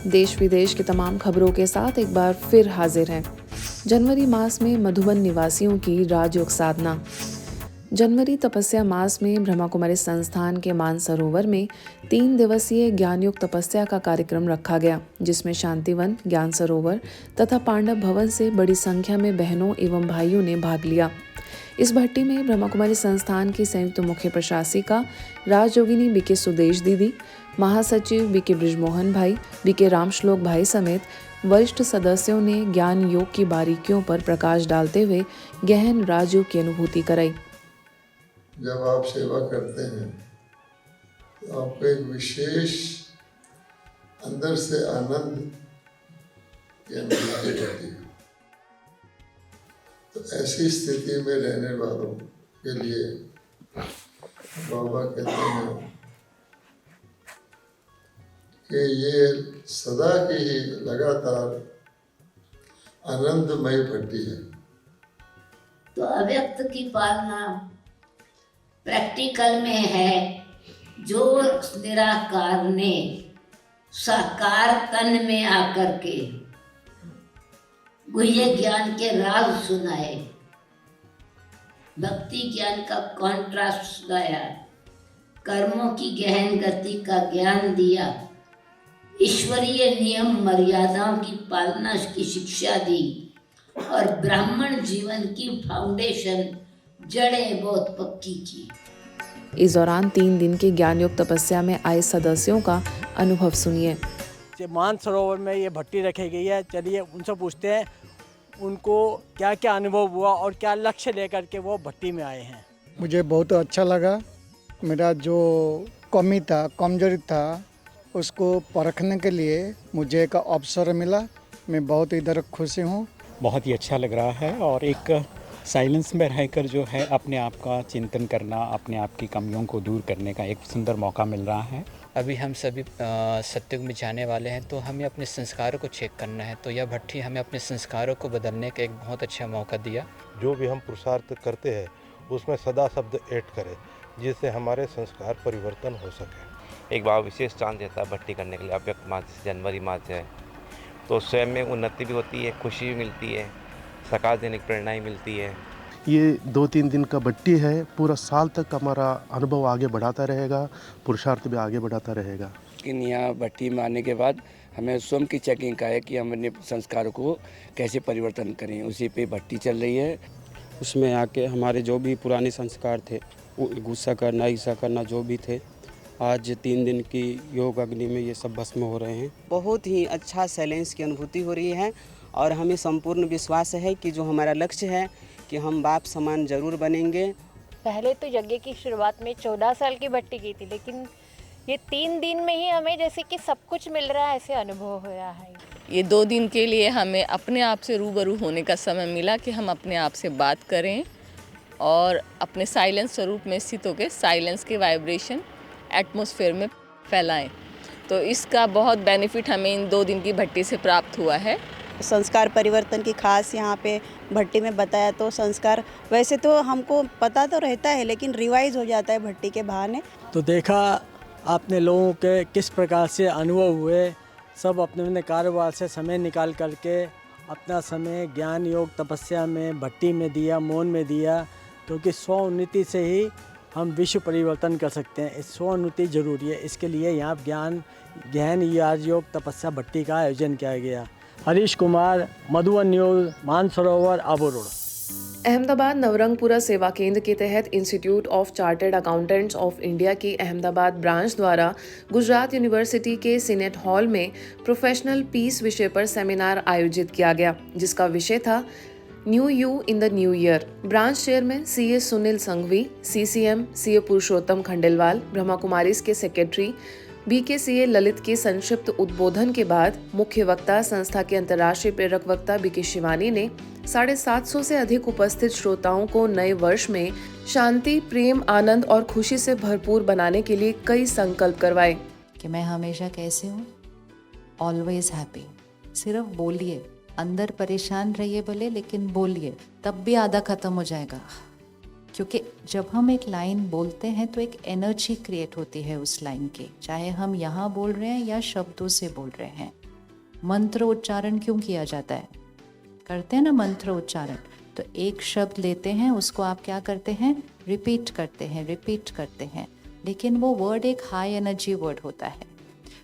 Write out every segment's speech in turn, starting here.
देश विदेश की तमाम खबरों के साथ एक बार फिर हाजिर हैं। जनवरी मास में मधुबन निवासियों की राजयोग साधना। जनवरी तपस्या मास में ब्रह्मा कुमारी संस्थान के मानसरोवर में 3 दिवसीय ज्ञानयोग तपस्या का कार्यक्रम रखा गया, जिसमें शांतिवन, ज्ञान सरोवर तथा पांडव भवन से बड़ी संख्या में बहनों एवं भाइयों ने भाग लिया। इस भट्टी में ब्रह्मा कुमारी संस्थान की संयुक्त मुख्य प्रशासिका राजयोगिनी बीके सुदेश दीदी, महासचिव बीके ब्रिजमोहन भाई, बीके रामश्लोक भाई समेत वरिष्ठ सदस्यों ने ज्ञान योग की बारीकियों पर प्रकाश डालते हुए गहन राजयोग की अनुभूति कराई। जब आप सेवा करते हैं तो आपको एक विशेष अंदर से आनंद की अनुभूति होती है। तो ऐसी स्थिति में रहने वालों के लिए बाबा कहते हैं कि ये सदा की ही लगातार आनंदमय भट्टी है। तो अव्यक्त की पालना प्रैक्टिकल में है, जो निराकार ने साकार तन में आकर के गुह्य ज्ञान के राज सुनाए, भक्ति ज्ञान का कॉन्ट्रास्ट सुनाया, कर्मों की गहन गति का ज्ञान दिया, ईश्वरीय नियम मर्यादाओं की पालना की शिक्षा दी और ब्राह्मण जीवन की फाउंडेशन जड़ें बहुत पक्की की। इस दौरान 3 दिन की ज्ञान योग तपस्या में आए सदस्यों का अनुभव सुनिए। मानसरोवर में ये भट्टी रखी गई है, चलिए उनसे पूछते हैं उनको क्या क्या अनुभव हुआ और क्या लक्ष्य लेकर के वो भट्टी में आए हैं। मुझे बहुत अच्छा लगा। मेरा जो कमी था, कमजोरी था, उसको परखने के लिए मुझे एक अवसर मिला। मैं बहुत इधर खुशी हूँ। बहुत ही अच्छा लग रहा है और एक साइलेंस में रहकर जो है अपने आप का चिंतन करना, अपने आप की कमियों को दूर करने का एक सुंदर मौका मिल रहा है। अभी हम सभी सत्युग में जाने वाले हैं, तो हमें अपने संस्कारों को चेक करना है। तो यह भट्टी हमें अपने संस्कारों को बदलने का एक बहुत अच्छा मौका दिया। जो भी हम पुरुषार्थ करते हैं उसमें सदा शब्द ऐड करें, जिससे हमारे संस्कार परिवर्तन हो सके। एक बार विशेष चांस देता है भट्टी करने के लिए। अव्यक्त मास जनवरी मास है तो स्वयं में उन्नति भी होती है, खुशी भी मिलती है, सकारात्मक प्रेरणा मिलती है। ये 2-3 दिन का भट्टी है, पूरा साल तक हमारा अनुभव आगे बढ़ाता रहेगा, पुरुषार्थ भी आगे बढ़ाता रहेगा। लेकिन यहाँ भट्टी में आने के बाद हमें स्वयं की चेकिंग का है कि हम अपने संस्कारों को कैसे परिवर्तन करें, उसी पे भट्टी चल रही है। उसमें आके हमारे जो भी पुराने संस्कार थे, गुस्सा करना, ईर्ष्या करना, जो भी थे, आज 3 दिन की योग अग्नि में ये सब भस्म हो रहे हैं। बहुत ही अच्छा साइलेंस की अनुभूति हो रही है और हमें संपूर्ण विश्वास है कि जो हमारा लक्ष्य है कि हम बाप समान जरूर बनेंगे। पहले तो यज्ञ की शुरुआत में 14 साल की भट्टी की थी, लेकिन ये 3 दिन में ही हमें जैसे कि सब कुछ मिल रहा है, ऐसे अनुभव हुआ है। ये 2 दिन के लिए हमें अपने आप से रूबरू होने का समय मिला कि हम अपने आप से बात करें और अपने साइलेंस स्वरूप में स्थित होकर साइलेंस के वाइब्रेशन एटमॉस्फेयर में फैलाएं। तो इसका बहुत बेनिफिट हमें इन 2 दिन की भट्टी से प्राप्त हुआ है। संस्कार परिवर्तन की खास यहाँ पे भट्टी में बताया। तो संस्कार वैसे तो हमको पता तो रहता है, लेकिन रिवाइज हो जाता है भट्टी के बहाने। तो देखा आपने लोगों के किस प्रकार से अनुभव हुए। सब अपने अपने कारोबार से समय निकाल करके अपना समय ज्ञान योग तपस्या में भट्टी में दिया, मौन में दिया, क्योंकि स्व-उन्नति से ही हम विश्व परिवर्तन कर सकते हैं। स्व-उन्नति जरूरी है, इसके लिए यहाँ ज्ञान योग तपस्या भट्टी का आयोजन किया गया। Harish Kumar, Madhuban news, Mansarovar, Abu road. अहमदाबाद नवरंगपुरा सेवा केंद्र के तहत institute of chartered accountants of India की अहमदाबाद ब्रांच द्वारा गुजरात यूनिवर्सिटी के सीनेट हॉल में प्रोफेशनल पीस विषय पर सेमिनार आयोजित किया गया, जिसका विषय था new you in the new year. Branch chairman CA Sunil Sanghvi, CCM CA Purushottam Khandelwal, Brahma Kumaris के सेक्रेटरी बीकेसीए ललित के संक्षिप्त उद्बोधन के बाद मुख्य वक्ता संस्था के अंतर्राष्ट्रीय प्रेरक वक्ता बीके शिवानी ने 750 से अधिक उपस्थित श्रोताओं को नए वर्ष में शांति, प्रेम, आनंद और खुशी से भरपूर बनाने के लिए कई संकल्प करवाए। कि मैं हमेशा कैसे हूँ, ऑलवेज हैप्पी। सिर्फ बोलिए, अंदर परेशान रहिए भले, लेकिन बोलिए, तब भी आधा खत्म हो जाएगा। क्योंकि जब हम एक लाइन बोलते हैं तो एक एनर्जी क्रिएट होती है उस लाइन की, चाहे हम यहाँ बोल रहे हैं या शब्दों से बोल रहे हैं। मंत्र उच्चारण क्यों किया जाता है? करते हैं ना मंत्र उच्चारण। तो एक शब्द लेते हैं, उसको आप क्या करते हैं? रिपीट करते हैं। लेकिन वो वर्ड एक हाई एनर्जी वर्ड होता है।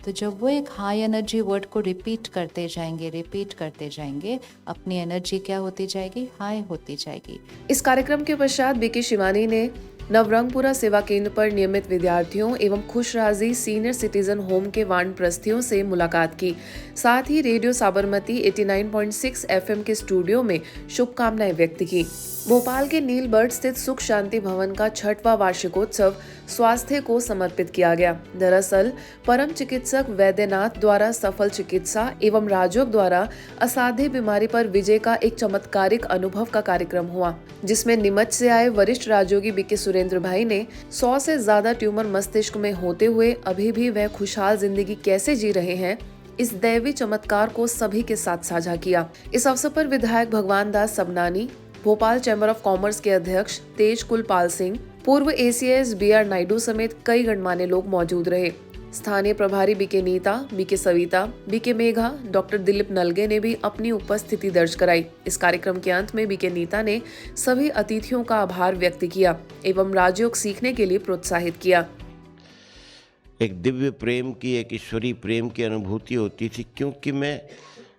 तो जब वो एक हाई एनर्जी वर्ड को रिपीट करते जाएंगे, अपनी एनर्जी क्या होती जाएगी? हाई होती जाएगी। इस कार्यक्रम के पश्चात बीके शिवानी ने नवरंगपुरा सेवा केंद्र पर नियमित विद्यार्थियों एवं खुशराजी सीनियर सिटीजन होम के वानप्रस्थियों से मुलाकात की। साथ ही रेडियो साबरमती 89.6 FM के स्टूडियो में शुभकामनाएं व्यक्त की। भोपाल के नीलबर्ड स्थित सुख शांति भवन का 6वां वार्षिकोत्सव स्वास्थ्य को समर्पित किया गया। दरअसल परम चिकित्सक वैद्यनाथ द्वारा सफल चिकित्सा एवं राजयोग द्वारा असाध्य बीमारी पर विजय का एक चमत्कारिक अनुभव का कार्यक्रम हुआ, जिसमें नीमच से आए वरिष्ठ राजयोगी बीके सुरेंद्र भाई ने 100 से ज्यादा ट्यूमर मस्तिष्क में होते हुए अभी भी वह खुशहाल जिंदगी कैसे जी रहे हैं, इस दैवी चमत्कार को सभी के साथ साझा किया। इस अवसर पर विधायक Bhagwan Das Sabnani, Bhopal chamber of commerce के अध्यक्ष तेज कुलपाल सिंह, पूर्व ACS BR नायडू समेत कई गणमान्य लोग मौजूद रहे। स्थानीय प्रभारी BK Neeta, BK Savita, BK Megha, doctor Dilip Nalge ने भी अपनी उपस्थिति दर्ज कराई। इस कार्यक्रम के अंत में बीके नीता ने सभी अतिथियों का आभार व्यक्त किया एवं राजयोग सीखने के लिए प्रोत्साहित किया। एक दिव्य प्रेम की, एक ईश्वरीय प्रेम की अनुभूति होती थी, क्योंकि मैं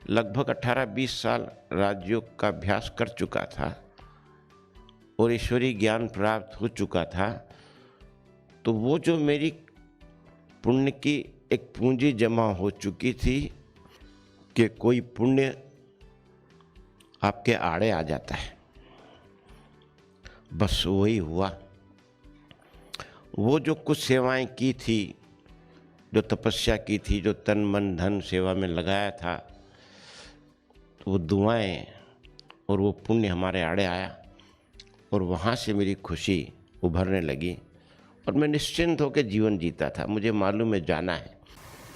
लगभग 18-20 साल राजयोग का अभ्यास कर चुका था और ईश्वरीय ज्ञान प्राप्त हो चुका था। तो वो जो मेरी पुण्य की एक पूंजी जमा हो चुकी थी कि कोई पुण्य आपके आड़े आ जाता है, बस वही हुआ। वो जो कुछ सेवाएं की थी, जो तपस्या की थी, जो तन मन धन सेवा में लगाया था, तो वो दुआएं और वो पुण्य हमारे आड़े आया और वहाँ से मेरी खुशी उभरने लगी और मैं निश्चिंत होकर जीवन जीता था। मुझे मालूम है जाना है।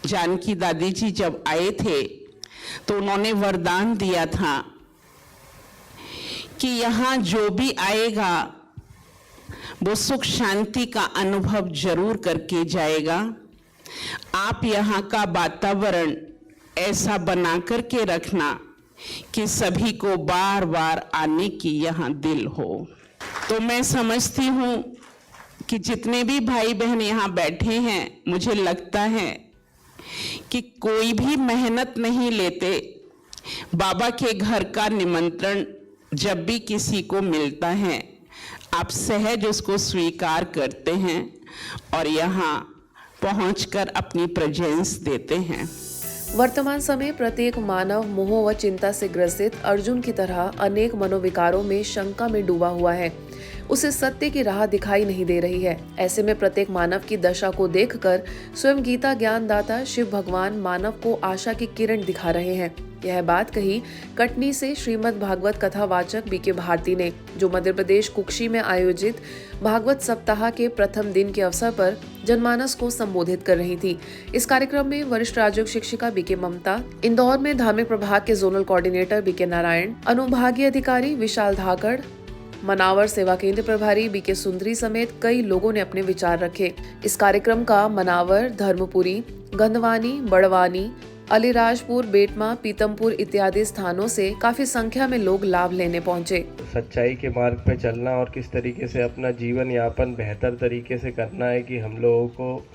जानकी दादी जी जब आए थे तो उन्होंने वरदान दिया था कि यहाँ जो भी आएगा वो सुख शांति का अनुभव जरूर करके जाएगा। आप यहाँ का वातावरण ऐसा बना करके रखना कि सभी को बार बार आने की यहाँ दिल हो। तो मैं समझती हूँ कि जितने भी भाई बहन यहाँ बैठे हैं, मुझे लगता है कि कोई भी मेहनत नहीं लेते। बाबा के घर का निमंत्रण जब भी किसी को मिलता है, आप सहज उसको स्वीकार करते हैं और यहाँ पहुंचकर अपनी प्रेजेंस देते हैं। वर्तमान समय प्रत्येक मानव मोह व चिंता से ग्रसित अर्जुन की तरह अनेक मनोविकारों में शंका में डूबा हुआ है। उसे सत्य की राह दिखाई नहीं दे रही है। ऐसे में प्रत्येक मानव की दशा को देखकर स्वयं गीता ज्ञानदाता शिव भगवान मानव को आशा की किरण दिखा रहे हैं। यह बात कही कटनी से श्रीमद् भागवत कथावाचक बीके भारती ने, जो मध्य प्रदेश कुक्षी में आयोजित भागवत सप्ताह के प्रथम दिन के अवसर पर जनमानस को संबोधित कर रही थी। इस कार्यक्रम में वरिष्ठ राजयोग शिक्षिका बीके ममता, इंदौर में धार्मिक प्रभाग के जोनल कोऑर्डिनेटर बीके नारायण, अनुभागीय अधिकारी विशाल धाकड़, मनावर सेवा केंद्र प्रभारी बीके सुंदरी समेत कई लोगों ने अपने विचार रखे। इस कार्यक्रम का मनावर, धर्मपुरी, गंधवानी, बड़वानी, अलीराजपुर, बेटमा, पीतमपुर इत्यादि स्थानों से काफी संख्या में लोग लाभ लेने पहुंचे। सच्चाई के मार्ग पे चलना और किस तरीके से अपना जीवन यापन बेहतर तरीके से करना है कि हम लोगों को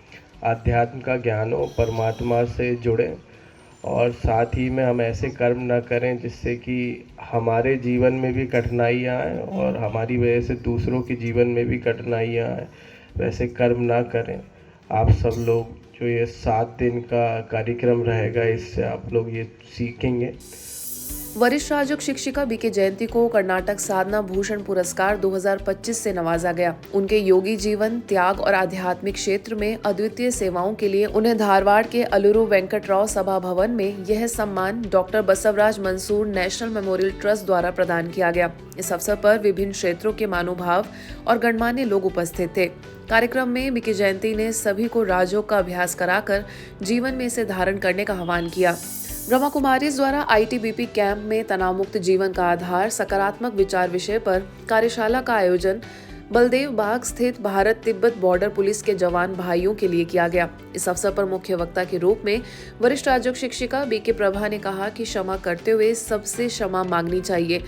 आध्यात्म का ज्ञान हो, परमात्मा से जुड़े और साथ ही में हम ऐसे कर्म ना करें जिससे कि हमारे जीवन में भी कठिनाइयाँ आएँ और हमारी वजह से दूसरों के जीवन में भी कठिनाइयाँ आएँ। वैसे कर्म ना करें। आप सब लोग जो ये 7 दिन का कार्यक्रम रहेगा, इससे आप लोग ये सीखेंगे। वरिष्ठ राजयोग शिक्षिका बीके जयंती को कर्नाटक साधना भूषण पुरस्कार 2025 से नवाजा गया। उनके योगी जीवन, त्याग और आध्यात्मिक क्षेत्र में अद्वितीय सेवाओं के लिए उन्हें धारवाड़ के अलुरु वेंकटराव सभा भवन में यह सम्मान doctor Basavaraj Mansur national memorial trust द्वारा प्रदान किया गया। इस अवसर पर विभिन्न क्षेत्रों के महानुभाव और गणमान्य लोग उपस्थित थे। कार्यक्रम में बीके जयंती ने सभी को राजयोग का अभ्यास कराकर जीवन में इसे धारण करने का आह्वान किया। ब्रह्मा कुमारीज द्वारा ITBP कैंप में तनाव मुक्त जीवन का आधार सकारात्मक विचार विषय पर कार्यशाला का आयोजन बलदेव बाग स्थित भारत तिब्बत बॉर्डर पुलिस के जवान भाइयों के लिए किया गया। इस अवसर पर मुख्य वक्ता के रूप में वरिष्ठ राजयोग शिक्षिका बीके प्रभा ने कहा कि क्षमा करते हुए सबसे क्षमा मांगनी चाहिए,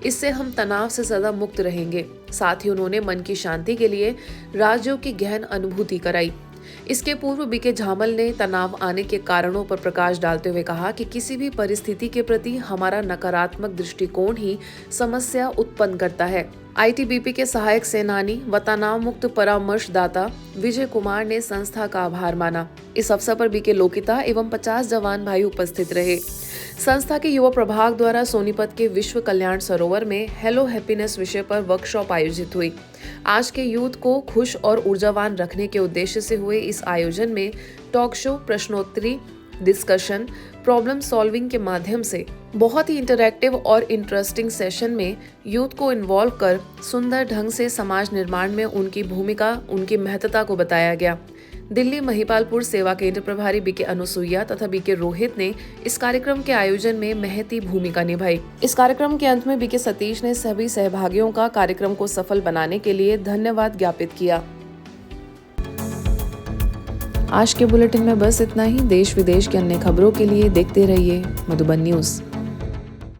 इससे हम तनाव से सदा मुक्त रहेंगे। साथ ही उन्होंने मन की शांति के लिए राजयोग की गहन अनुभूति कराई। इसके पूर्व बीके झामल ने तनाव आने के कारणों पर प्रकाश डालते हुए कहा कि किसी भी परिस्थिति के प्रति हमारा नकारात्मक दृष्टिकोण ही समस्या उत्पन्न करता है। आईटीबीपी के सहायक सेनानी व तनाव मुक्त परामर्शदाता विजय कुमार ने संस्था का आभार माना। इस अवसर पर बीके लोकिता एवं 50 जवान भाई उपस्थित रहे। संस्था के युवा प्रभाग द्वारा सोनीपत के विश्व कल्याण सरोवर में हेलो हैप्पीनेस विषय पर वर्कशॉप आयोजित हुई। आज के यूथ को खुश और ऊर्जावान रखने के उद्देश्य से हुए इस आयोजन में टॉक शो, प्रश्नोत्तरी, डिस्कशन, प्रॉब्लम सॉल्विंग के माध्यम से बहुत ही इंटरैक्टिव और इंटरेस्टिंग सेशन में यूथ को इन्वॉल्व कर सुंदर ढंग से समाज निर्माण में उनकी भूमिका, उनकी महत्ता को बताया गया। दिल्ली महिपालपुर सेवा केंद्र प्रभारी बीके अनुसुईया तथा बीके रोहित ने इस कार्यक्रम के आयोजन में महती भूमिका निभाई। इस कार्यक्रम के अंत में बीके सतीश ने सभी सहभागियों का कार्यक्रम को सफल बनाने के लिए धन्यवाद ज्ञापित किया। आज के बुलेटिन में बस इतना ही। देश विदेश की अन्य खबरों के लिए देखते रहिए मधुबन न्यूज़।